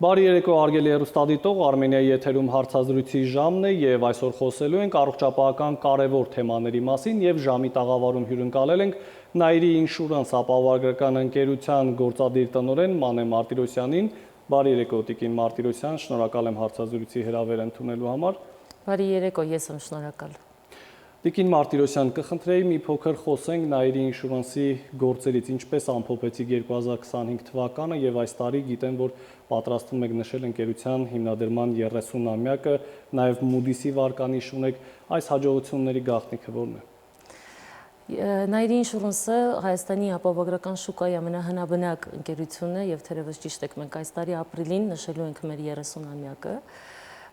Բարի երեկո արգելի հեռուստադիտող, Արմենիայի եթերում հարցազրույցի ժամն է եւ այսօր խոսելու ենք առողջապահական կարևոր թեմաների մասին եւ ժամի տաղավարում հյուրընկալել ենք Nairi Insurance ապահովագրական ընկերության գործադիր տնօրեն Մանե Մարտիրոսյանին։ Բարի երեկո Տիկին Մարտիրոսյան, շնորհակալ եմ հարցազրույցի հրավեր ընդունելու համար։ Բարի երեկո, ես եմ շնորհակալ։ Տիկին Մարտիրոսյան, կխնդրեի մի փոքր խոսենք Nairi Insurance-ի գործերից, ինչպես ամփոփեցիք 2025 թվականը եւ այս տարի գիտեմ, որ պատրաստվում եք նշել ընկերության հիմնադրման 30-ամյակը, նաեւ Moody's-ի վարկանիշ ունեք, այս հաջողությունների գաղտնիքը ո՞րն է։ Nairi Insurance-ը Հայաստանի ապահովագրական շուկայի ամենահնաբնակ ընկերությունն է եւ թերևս ճիշտ եք, մենք այս տարի ապրիլին նշելու ենք մեր 30-ամյակը։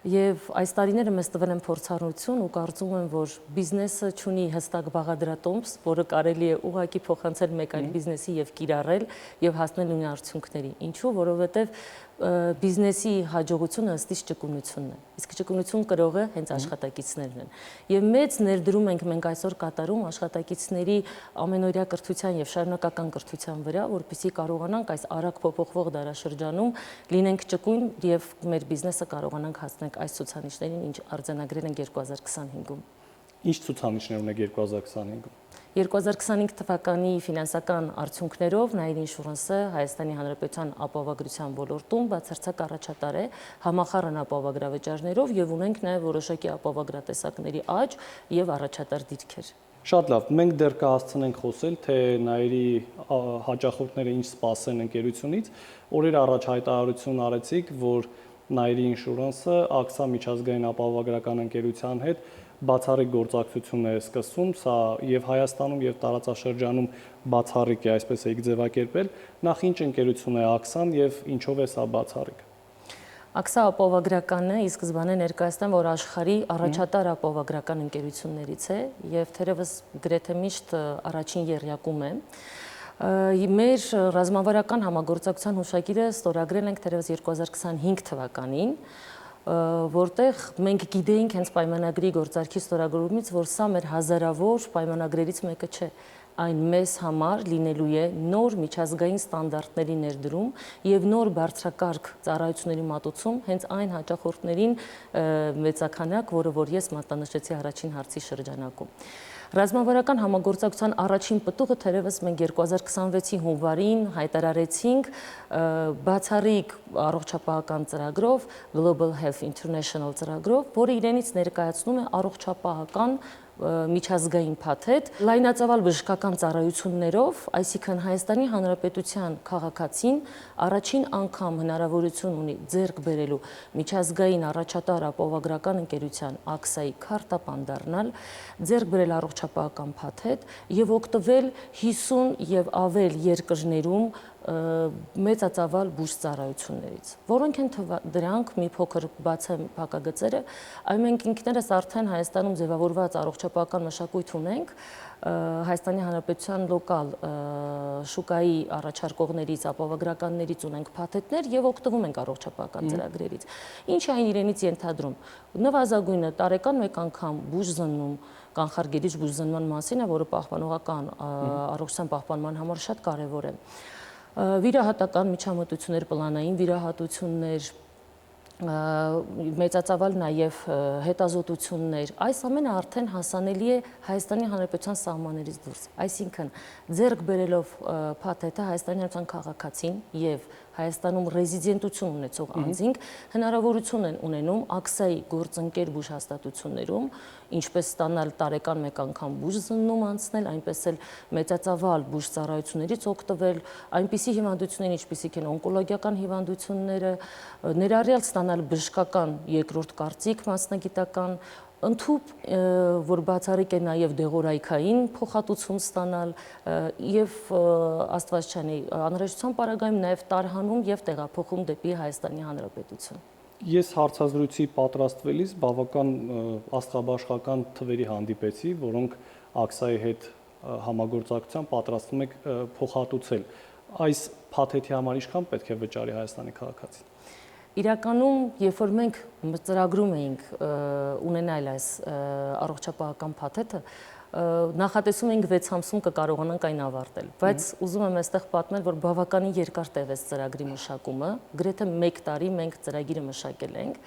Եվ այս տարիները մեզ տվել են փորձառություն ու կարծում եմ, որ բիզնեսը ունի հստակ բաղադրատոմս, որը կարելի է ուղղակի փոխանցել մեկ այլ բիզնեսի եւ կիրառել եւ հասնել ունի արդյունքների։ Ինչու՞, որովհետեւ բիզնեսի հաջողությունը ըստիս ճկունությունն է։ Իսկ ճկունություն կրողը հենց աշխատակիցներն են։ Եվ մեծ ներդրում ենք մենք այսօր կատարում աշխատակիցների ամենօրյա կրթության եւ շարունակական կրթության վրա, որպեսզի կարողանանք այս արագ փոփոխվող դարաշրջանում լինենք ճկուն եւ մեր բիզնեսը կարողանանք հասնել այս ցուցանիշներին, ինչ արձանագրել ենք 2025-ում։ Ինչ ցուցանիշներ ունեք 2025-ում։ 2025 թվականի ֆինանսական արդյունքներով Nairi Insurance-ը Հայաստանի Հանրապետության ապահովագրության ոլորտում բացարձակ առաջատար է համախառն ապահովագրավճարներով եւ ունենք նաեւ որոշակի ապահովագրատեսակների աճ եւ առաջատար դիրքեր։ Շատ լավ, մենք դեռ կհասցնենք խոսել, թե Nairi հաճախորդները ինչ սպասեն ընկերությունից։ Օրեր առաջ հայտարարություն արեցիք, որ Nairi Insurance-ը AXA միջազգային ապահովագրական ընկերության հետ բացառիկ գործակցություն է սկսում, սա եւ Հայաստանում եւ տարածաշրջանում բացառիկ է, այսպես էիք ձևակերպել։ Նախ ինչ ընկերություն է AXA-ն եւ ինչով է սա բացառիկ։ AXA ապահովագրականը ի սկզբանե ներկայացնեմ, որ աշխարհի առաջատար ապահովագրական ընկերություններից է եւ թերևս գրեթե միշտ առաջին եռյակում է։ Մեր ռազմավարական համագործակցության հուշագիրը ստորագրել ենք թերևս 2025 թվականին, որտեղ մենք գիտեինք հենց պայմանագրի գործարքի ստորագրումից, որ սա մեր հազարավոր պայմանագրերից մեկը չէ, այն մեզ համար լինելու է նոր միջազգային ստանդարտների ներդրում եւ նոր բարձրակարգ ծառայությունների մատուցում հենց այն հաճախորդներին մեծաքանակ, որը որ ես մատնանշեցի առաջին հարցի շրջանակում։ Ռազմավարական համագործակցության առաջին պտուղը թերևս մենք 2026-ի հունվարին հայտարարեցինք բացառիկ առողջապահական ծրագրով, Global Health International ծրագրով, որը իրենից ներկայացնում է առողջապահական միջազգային փաթեթ լայնածավալ բժշկական ծառայություններով, այսինքն Հայաստանի Հանրապետության քաղաքացին առաջին անգամ հնարավորություն ունի ձեռք բերելու միջազգային առաջատար ապահովագրական ընկերության AXA-ի քարտապան դառնալ, ձեռք բերել առողջապահական փաթեթ եւ օգտվել 50 եւ ավել երկրներում մեծածավալ բուժծառայություններից, որոնք են դրանք մի փոքր բացեմ փակագծերը, այլ մենք ինքներս արդեն Հայաստանում ձևավորված առողջապահական մշակույթ ունենք, Հայաստանի Հանրապետության լոկալ շուկայի առաջարկողներից, ապահովագրականներից ունենք փաթեթներ եւ օգտվում ենք առողջապահական ծրագրերից։ Ինչ է այն իրենից ենթադրում։ Նվազագույնը տարեկան մեկ անգամ բուժզննում կանխարգելիչ բուժզնման մասին է, որը պահպանողական առողջության պահպանման համար շատ կարեւոր է։ Վիրահատական միջամտություններ, պլանային վիրահատություններ, մեծածավալ նաև հետազոտություններ, այս ամենը արդեն հասանելի է Հայաստանի Հանրապետության սահմաններից դուրս։ Այսինքն, ձեռք բերելով փաթեթը Հայաստանի Հանրապետության քաղաքացին եւ Հայաստանում ռեզիդենտություն ունեցող անձինք հնարավորություն են ունենում AXA-ի գործընկեր բուժհաստատություններում, ինչպես ստանալ տարեկան մեկ անգամ բուժզննում անցնել, այնպես էլ մեծածավալ բուժծառայություններից օգտվել, այնպիսի հիվանդություններ, ինչպիսիք են օնկոլոգիական հիվանդությունները, ներառյալ ստանալ բժշկական երկրորդ կարծիք մասնագիտական, ընդհուպ, որ բացառիկ է նաև դեղորայքային փոխհատուցում ստանալ եւ աստված չանի անհրաժեշտության պարագայում նաև տարհանում եւ տեղափոխում դեպի Հայաստանի Հանրապետություն։ Ես հարցազրույցի պատրաստվելիս բավական աստղաբաշխական թվերի հանդիպեցի, որոնք AXA-ի հետ համագործակցության պատրաստվում եք փոխհատուցել։ Այս փաթեթի համար ինչքան պետք է վճարի Հայաստանի քաղաքացին։ Իրականում, երբ որ մենք ծրագրում էինք ունենալ այս առողջապահական փաթեթը, նախատեսում էինք 6 ամսում կկարողանանք այն ավարտել, բայց ուզում եմ այստեղ պատմել, որ բավականին երկար տևեց ծրագրի մշակումը, գրեթե 1 տարի մենք ծրագիրը մշակել ենք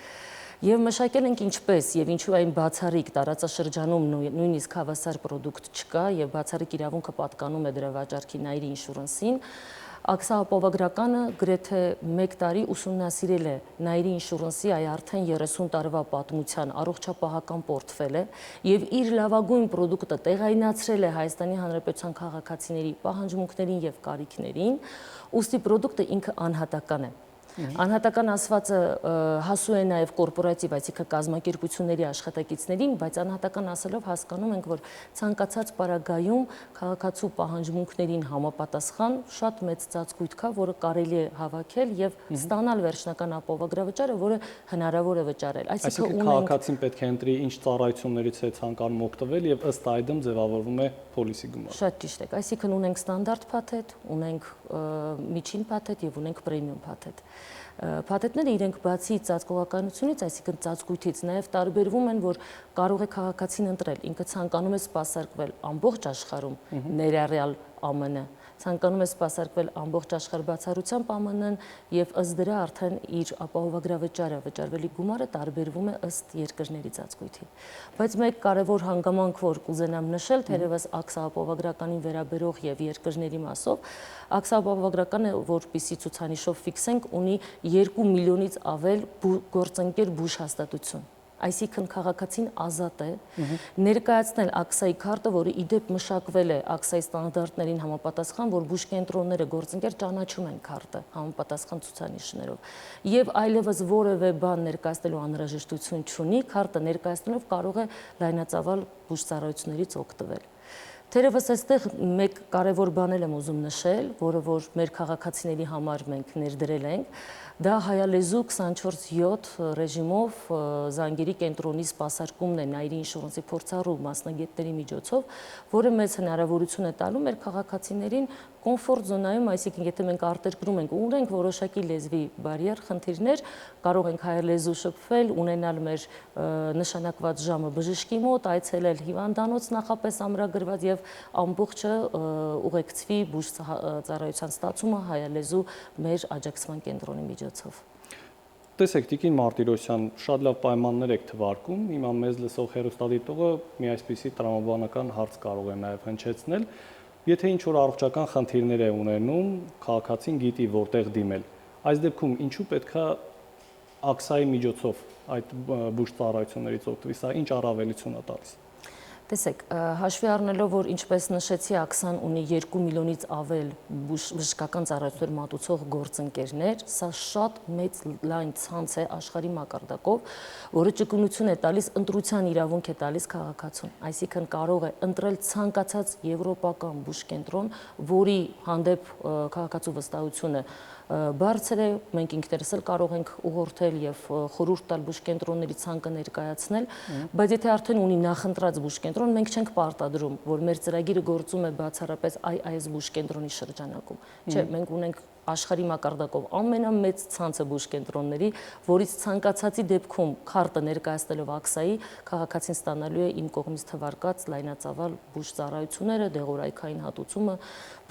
եւ մշակել ենք ինչպես եւ ինչու այն բացառիկ տարածաշրջանում նույնիսկ հավասար պրոդուկտ չկա եւ բացառիկ իրավունքը պատկանում է դրա վաճառքի Nairi Insurance-ին։ Աքսա ապահովագրականը գրեթե 1 տարի ուսումնասիրել է Nairi Insurance-ի այ արդեն 30 տարվա պատմության առողջապահական պորտֆելը եւ իր լավագույն պրոդուկտը տեղայնացրել է Հայաստանի Հանրապետության քաղաքացիների պահանջմունքներին եւ կարիքներին, ուստի պրոդուկտը ինքը անհատական է։ Անհատական ասվածը հասու է նաև կորպորատիվ, այսինքն կազմակերպությունների աշխատակիցներին, բայց անհատական ասելով հասկանում ենք, որ ցանկացած պարագայում քաղաքացու պահանջմունքներին համապատասխան շատ մեծ ծածկույթ կա, որը կարելի է հավաքել եւ ստանալ վերջնական ապահովագրավճարը, որը հնարավոր է վճարել։ Այսինքն քաղաքացին պետք է ընտրի ինչ ծառայություններից է ցանկանում օգտվել եւ ըստ այդմ ձևավորվում է պոլիսի գումարը։ Շատ ճիշտ եք, այսինքն ունենք ստանդարտ փաթեթ, ունենք միջին փաթեթ եւ ունենք պրեմիում փաթեթ։ Փաթեթները իրենք բացի ծածկողականությունից, այսինքն ծածկույթից, նաև տարբերվում են, որ կարող է քաղաքացին ընտրել, ինքը ցանկանում է սպասարկվել ամբողջ աշխարհում, ներառյալ ԱՄՆ, ցանկանում է սպասարկվել ամբողջ աշխարհ բացառությամբ ԱՄՆ-ն եւ ըստ դրա արդեն իր ապահովագրավճարը, վճարվելի գումարը տարբերվում է ըստ երկրների ծածկույթի։ Բայց մեկ կարևոր հանգամանք, որ կուզենամ նշել, թերևս ԱՔՍԱ ապահովագրականին վերաբերող եւ երկրների մասով, ԱՔՍԱ ապահովագրականը, որպիսի ցուցանիշով ֆիքսենք, ունի 2 միլիոնից ավել գործընկեր բուժ հաստատություն։ Այսինքն քաղաքացին ազատ է ներկայացնել ԱՔՍԱ-ի քարտը, որը իդեպ մշակվել է ԱՔՍԱ-ի ստանդարտներին համապատասխան, որ բուժկենտրոնները գործընկեր ճանաչում են քարտը համապատասխան ցուցանիշներով։ Եվ այլևս որևէ բան ներկայացնելու անհրաժեշտություն չունի, քարտը ներկայացնելով կարող է լայնածավալ բուժծառայություններից օգտվել։ Թերևս այստեղ մեկ կարևոր բան եմ ուզում նշել, որը որ մեր քաղաքացիների համար մենք ներդրել ենք, դա հայալեզու 24/7 ռեժիմով զանգերի կենտրոնի սպասարկումն է Nairi Insurance-ի փորձառու մասնագետների միջոցով, որը մեծ հնարավորություն է տալու մեր քաղաքացիներին կոմֆորտ զոնայում, այսինքն եթե մենք արտերկրում ենք ու ունենք որոշակի լեզվի բարիեր, խնդիրներ, կարող ենք հայալեզու շփվել, ունենալ մեր նշանակված ժամը բժշկի մոտ, այցելել հիվանդանոց նախապես ամրագրված եւ ամբողջը ուղեկցվի բուժ ծառայության ստացումը հայալեզու մեր աջակցման կենտրոնի միջոցով։ Տեսեք, Տիկին Մարտիրոսյան, շատ լավ պայմաններ եք թվարկում, հիմա մեզ լսող հեռուստադիտողը մի այսպիսի տրամաբանական հարց կարող է նաև հնչեցնել, եթե ինչ-որ առողջական խնդիրներ է ունենում, քաղաքացին գիտի որտեղ դիմել, այս դեպքում ինչու պետքա ԱՔՍԱ-ի միջոցով այդ բուժ ծառայություններից օգտվի, սա ինչ առավելություն է տալիս։ Տեսեք, հաշվի առնելով, որ ինչպես նշեցի, ԱՔՍԱ-ն ունի 2 միլիոնից ավել բժշկական ծառայություններ մատուցող գործընկերներ, սա շատ մեծ լայն ցանց է աշխարհի մակարդակով, որը ճկունություն է տալիս, ընտրության իրավունք է տալիս քաղաքացուն, այսինքն կարող է ընտրել ցանկացած եվրոպական բուժկենտրոն, որի հանդեպ քաղաքացու վստահությունը բարձր է, մենք ինքներս էլ կարող ենք ուղղորդել եւ խորհուրդ տալ բուժկենտրոնների ցանկը ներկայացնել, բայց եթե արդեն ունի նախընտրած բուժկենտրոն, մենք չենք պարտադրում, որ մեր ծրագիրը գործում է բացառապես այս բուժկենտրոնի շրջանակում։ Չէ, մենք ունենք աշխարհի մակարդակով ամենամեծ ցանցը բուժկենտրոնների, որից ցանկացածի դեպքում քարտը ներկայացնելով ԱՔՍԱ-ի քաղաքացին ստանալու է իմ կողմից թվարկած լայնածավալ բուժ ծառայությունները, դեղորայքային հատուցումը,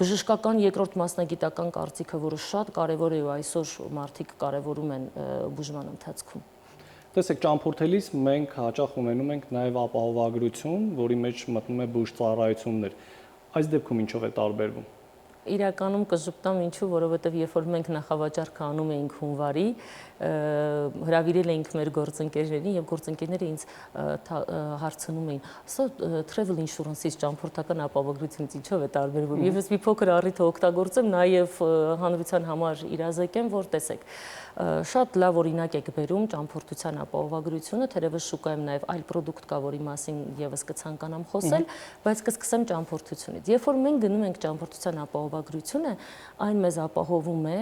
բժշկական երկրորդ մասնագիտական կարծիքը, որը շատ կարևոր է ու այսօր մարդիկ կարևորում են բուժման ընթացքում։ Տեսեք, ճամփորդելիս մենք հաճախ ունենում ենք նաև ապահովագրություն, որի մեջ մտնում է բուժ ծառայություններ։ Այս դեպքում ինչով է տարբերվում։ Իրականում կժպտամ ինչու, որովհետև երբ որ մենք նախավաճառքը անում էինք հունվարի, հրավիրել էինք մեր գործընկերներին եւ գործընկերները ինձ հարցնում էին, սա travel insurance-ից ճամփորդական ապահովագրությունից ինչով է տարբերվում։ Եվ ես մի փոքր առիթ օգտագործեմ նաեւ հանրության համար իրազեկեմ, որ տեսեք, շատ լավ օրինակ եք բերում ճամփորդության ապահովագրությունը, թերևս շուկայում նաեւ այլ պրոդուկտ կա, որի մասին եւս կցանկանամ խոսել, բայց կսկսեմ ճամփորդությունից։ Երբ որ մենք գնում ենք ճամփորդության ապահովագրությունը, այն մեզ ապահովում է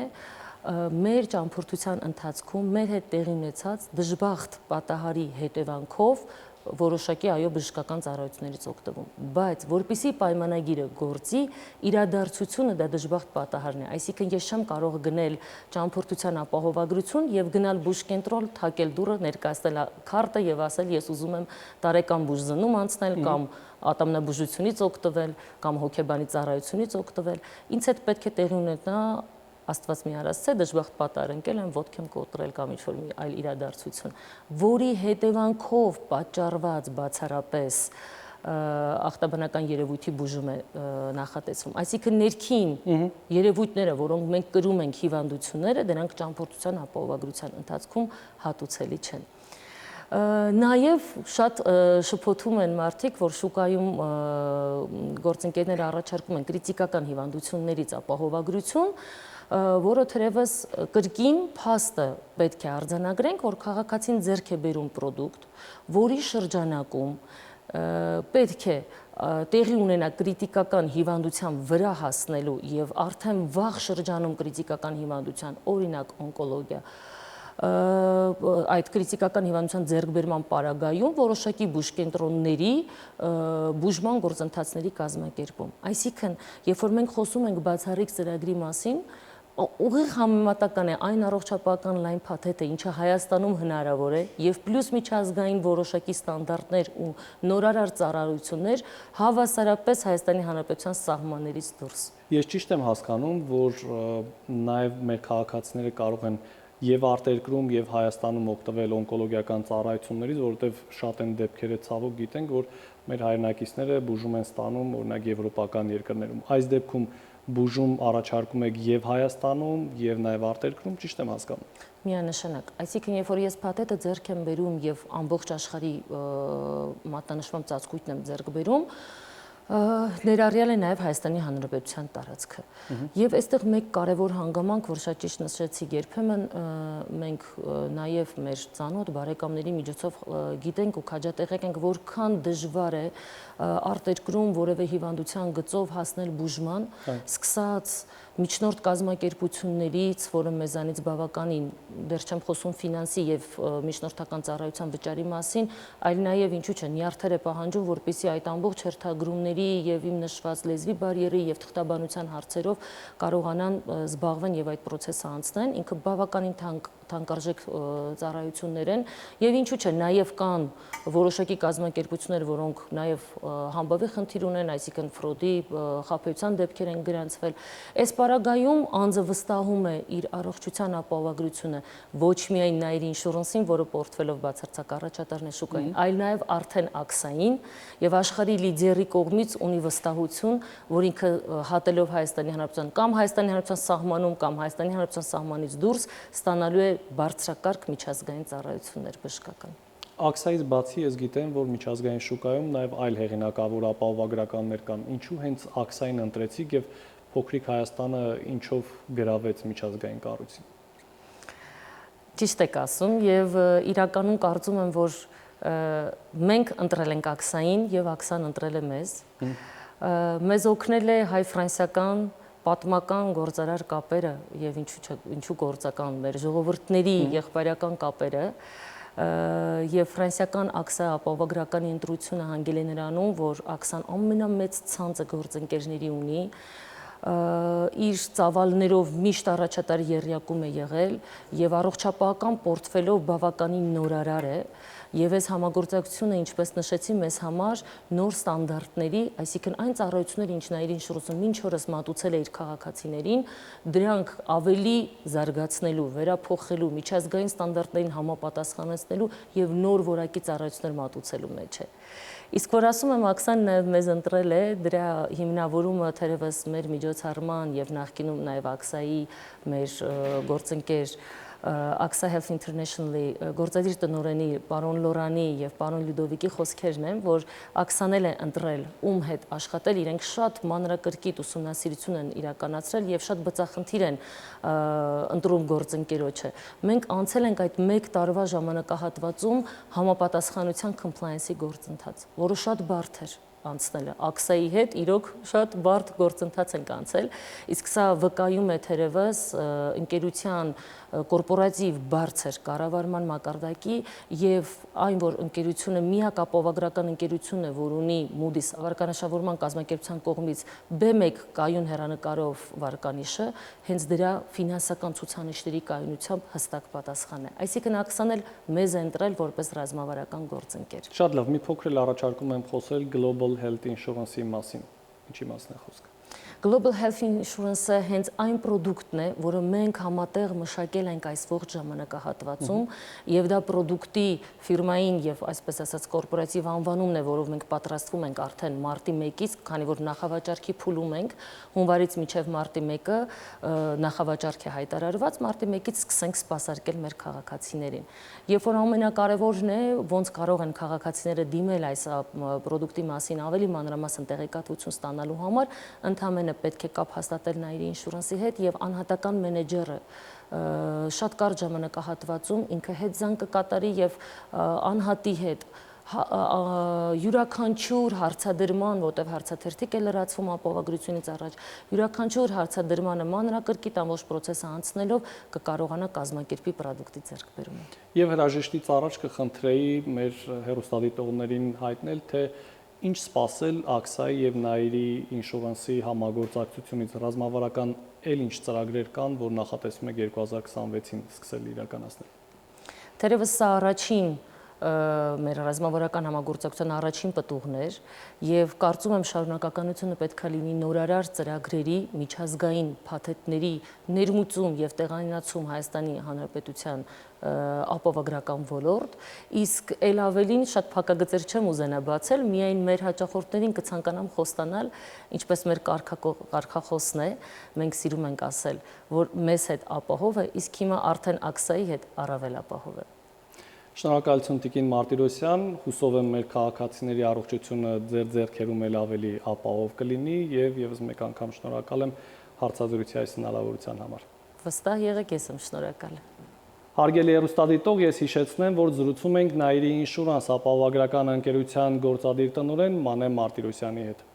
մեր ճամփորդության ընթացքում մեր հետ տեղի ունեցած դժբախտ պատահարի հետևանքով որոշակի այո բժշկական ծառայություններից օգտվում, բայց որpիսի պայմանագիրը գործի, իրադարձությունը դա դժբախտ պատահարն է, այսինքն ես չեմ կարող գնել ճամփորդության ապահովագրություն եւ գնալ բուժկենտրոն, թակել դուռը, ներկայացնել քարտը եւ ասել ես ուզում եմ տարեկան բուժզննում անցնել կամ ատամնաբուժությունից օգտվել կամ հոգեբանի ծառայությունից օգտվել, ինձ հետ պետք է տեղի ունենա Աստված մի արասցե դժբախտ պատահար ընկել եմ ոտք եմ կոտրել կամ ինչ-որ մի այլ իրադարձություն, որի հետևանքով պատճառված բացառապես ախտաբանական երևույթի բուժում է նախատեսվում։ Այսինքն ներքին երևույթները, որոնք մենք կրում ենք հիվանդությունները, դրանք ճամփորդության ապահովագրության ընթացքում հատուցելի չեն։ Նաև շատ շփոթում են մարդիկ, որ շուկայում գործընկերները առաջարկում են կրիտիկական հիվանդություններից ապահովագրություն, որը թերևս կրկին փաստը պետք է արձանագրենք, որ քաղաքացին ձեռք է բերում պրոդուկտ, որի շրջանակում պետք է տեղի ունենա կրիտիկական հիվանդության վրա հասնելու եւ արդեն վաղ շրջանում կրիտիկական հիվանդության, օրինակ օնկոլոգիա, այդ կրիտիկական հիվանդության ձեռքբերման պարագայում որոշակի բուժկենտրոնների բուժման գործընթացների կազմակերպում։ Այսինքն, երբ որ մենք խոսում ենք բացառիկ ծրագրի մասին, ուղիղ համեմատական է այն առողջապահական լայն փաթեթը, ինչը Հայաստանում հնարավոր է, եւ պլյուս միջազգային որոշակի ստանդարտներ ու նորարար ծառայություններ հավասարապես Հայաստանի Հանրապետության սահմաններից դուրս։ Ես ճիշտ եմ հասկանում, որ նաև մեր քաղաքացիները կարող են եւ արտերկրում եւ Հայաստանում օգտվել օնկոլոգիական ծառայություններից, որովհետեւ շատ են դեպքերը ցավոք գիտենք, որ մեր հայրենակիցները բուժում են ստանում օրինակ եվրոպական երկրներում։ Այս դեպքում բուժում առաջարկում եք եւ Հայաստանում եւ նաեւ արտերկրում, ճիշտ եմ հասկանում։ Միանշանակ, այսինքն երբ որ ես փաթեթը ձեռք եմ բերում եւ ամբողջ աշխարհի մատնանշման ծածկույթն եմ ձեռք բերում, ներառյալ է նաև Հայաստանի Հանրապետության տարածքը։ Եվ այստեղ մեկ կարևոր հանգամանք, որ շատ ճիշտ նշեցիք, երբեմն մենք նաև մեր ծանոթ բարեկամների միջոցով գիտենք ու քաջատեղեք ենք, որքան դժվար է արտերկրում որևէ հիվանդության գծով հասնել բուժման, սկսած միջնորդ կազմակերպություններից, որը մեզանից բավականին, դեռ չեմ խոսում ֆինանսի եւ միջնորդական ծառայության վճարի մասին, այլ նաեւ ինչու՞ չէ, նյարդեր է պահանջում, որպեսզի այդ ամբողջ հերթագրումների եւ իմ նշված լեզվի բարիերի եւ թղթաբանության հարցերով կարողանան զբաղվեն եւ այդ process-ը անցնեն, ինքը բավականին թանկարժեք ծառայություններ են եւ ինչու՞ չէ, նաեւ կան որոշակի կազմակերպություններ, որոնք նաեւ համբավի խնդիր ունեն, այսինքն ֆրոդի, խաբեության դեպքեր են գրանցվել։ Այս պարագայում անձը վստահում է իր առողջության ապահովագրությունը ոչ միայն նայր ինշուրանսին, որը պորտֆելով բացարձակ առաջատարն է շուկային, այլ նաեւ արդեն աքսային եւ աշխարհի լիդերի կողմից ունի վստահություն, որ ինքը հատելով Հայաստանի Հանրապետության կամ Հայաստանի Հանրապետության սահմանում կամ Հայաստանի Հանրապետության սահմանից դուրս ստանալու է բարձրակարգ միջազգային ծառայություններ բժշկական։ Աքսայից բացի ես գիտեմ, որ միջազգային շուկայում նաև այլ հեղինակավոր ապահովագրականներ կան։ Ինչու հենց աքսային ընտրեցիք եւ փոքրիկ Հայաստանը ինչով գրավեց միջազգային կառույցին։ Ճիշտ եք ասում եւ իրականում կարծում եմ, որ մենք ընտրել ենք աքսային եւ աքսան ընտրել է մեզ։ Մեզ օգնել է հայ-ֆրանսիական պատմական գործարար կապերը եւ ինչու գործական մեր ժողովուրդների եղբայրական կապերը եւ ֆրանսիական աքսա ապահովագրական ընտրությունը հանգել է նրանում, որ աքսան ամենամեծ ցանցը գործընկերների ունի, իր ծավալներով միշտ առաջատար եռյակում է եղել եւ առողջապահական պորտֆելով բավականին նորարար է եւ այս համագործակցությունը, ինչպես նշեցի, մեզ համար նոր ստանդարտների, այսինքն այն ծառայությունները, ինչ նայր ինշուրանսը մինչ օրս մատուցել է իր քաղաքացիներին, դրանք ավելի զարգացնելու, վերափոխելու, միջազգային ստանդարտներին համապատասխանեցնելու եւ նոր որակի ծառայություններ մատուցելու մեջ է։ Իսկ որ ասում եմ, աքսան նաև մեզ ընտրել է, դրա հիմնավորումը թերևս մեր միջոցառման եւ նախկինում նաև աքսայի մեր գործընկեր Աքսա Health International-ի գործադիր տնօրենի պարոն Լորանի եւ պարոն Լյուդովիկի խոսքերն են, որ աքսան էլ է ընտրել ում հետ աշխատել, իրենք շատ մանրակրկիտ ուսումնասիրություն են իրականացրել եւ շատ բծախնդիր են ընտրում գործընկերոջը։ Մենք անցել ենք այդ 1 տարվա ժամանակահատվածում համապատասխանության compliance-ի գործընթաց, որը շատ բարդ էր։ անցնելը։ Աքսայի հետ իրոք շատ բարդ գործընթաց ենք անցել, իսկ սա վկայում է թերևս ընկերության կորպորատիվ բարձր կառավարման մակարդակի եւ այն, որ ընկերությունը միակ ապահովագրական ընկերությունն է, որ ունի Moody's վարկանիշավորման կազմակերպության կողմից B1 կայուն հեռանկարով վարկանիշը, հենց դրա ֆինանսական ցուցանիշների կայունությամբ հստակ պատասխան է։ Այսինքն ԱՔՍԱ-ն էլ մեզ է ընտրել որպես ռազմավարական գործընկեր։ Շատ լավ, մի փոքր էլ առաջարկում եմ խոսել Global Health Insurance-ի մասին։ Ինչի մասն է խոսքը։ Global Health Insurance-ը հենց այն պրոդուկտն է, որը մենք համատեղ մշակել ենք այս ողջ ժամանակահատվածում, եւ դա պրոդուկտի ֆիրմային եւ այսպես ասած կորպորատիվ անվանումն է, որով մենք պատրաստվում ենք արդեն մարտի 1-ից, քանի որ նախավաճառքի փուլում ենք, հունվարից մինչեւ մարտի 1-ը նախավաճառք է հայտարարված, մարտի 1-ից սկսենք սպասարկել մեր քաղաքացիներին։ Երբ որ ամենակարևորն է, ոնց կարող են քաղաքացիները դիմել այս պրոդուկտի մասին ավելի մանրամասն տեղեկատվություն ստանալու համար, ընդհանրապես պետք է կապ հաստատել Nairi Insurance-ի հետ եւ անհատական մենեջերը շատ կարճ ժամանակահատվածում ինքը հետզան կկատարի եւ անհատի հետ յուրաքանչյուր հարցադրման, որտեղ հարցաթերթիկ է լրացվում ապահովագրությունից առաջ, յուրաքանչյուր հարցադրմանը մանրակրկիտ ամբողջ process-ը անցնելով կկարողանա կազմակերպի պրոդուկտի ձեռքբերումը։ Եվ հրաժեշտից առաջ կխնդրեի մեր հեռուստադիտողներին հայտնել, թե ինչ սպասել ԱՔՍԱ-ի եւ Nairi Insurance-ի համագործակցությունից, ռազմավարական էլ ինչ ծրագրեր կան, որ նախատեսվում է 2026-ին սկսել իրականացնել։ Թերևս սա առաջին մեր ռազմավարական համագործակցության առաջին պտուղն էր եւ կարծում եմ շարունակականությունը պետք է լինի նորարար ծրագրերի միջազգային փաթեթների ներմուծում եւ տեղայնացում Հայաստանի Հանրապետության ապահովագրական ոլորտ, իսկ ել ավելին շատ փակագծեր չեմ ուզենա բացել, միայն մեր հաճախորդներին կցանկանամ խոստանալ, ինչպես մեր կարգախոսն է, մենք սիրում ենք ասել, որ մեզ հետ ապահով է, իսկ հիմա արդեն ԱՔՍԱ-ի հետ առավել ապահով է։ Շնորհակալություն Տիկին Մարտիրոսյան, հուսով եմ մեր քաղաքացիների առողջությունը ձեր ձեռքերում էլ ավելի ապահով կլինի եւ եւս մեկ անգամ շնորհակալ եմ հարցազրույցի այս հնարավորության համար։ Վստահ եղեք, ես եմ շնորհակալ։ Հարգելի հեռուստադիտող, ես հիշեցնեմ, որ զրուցում ենք Nairi Insurance ապահովագրական ընկերության գործադիր տնօրեն Մանե Մարտիրոսյանի հետ։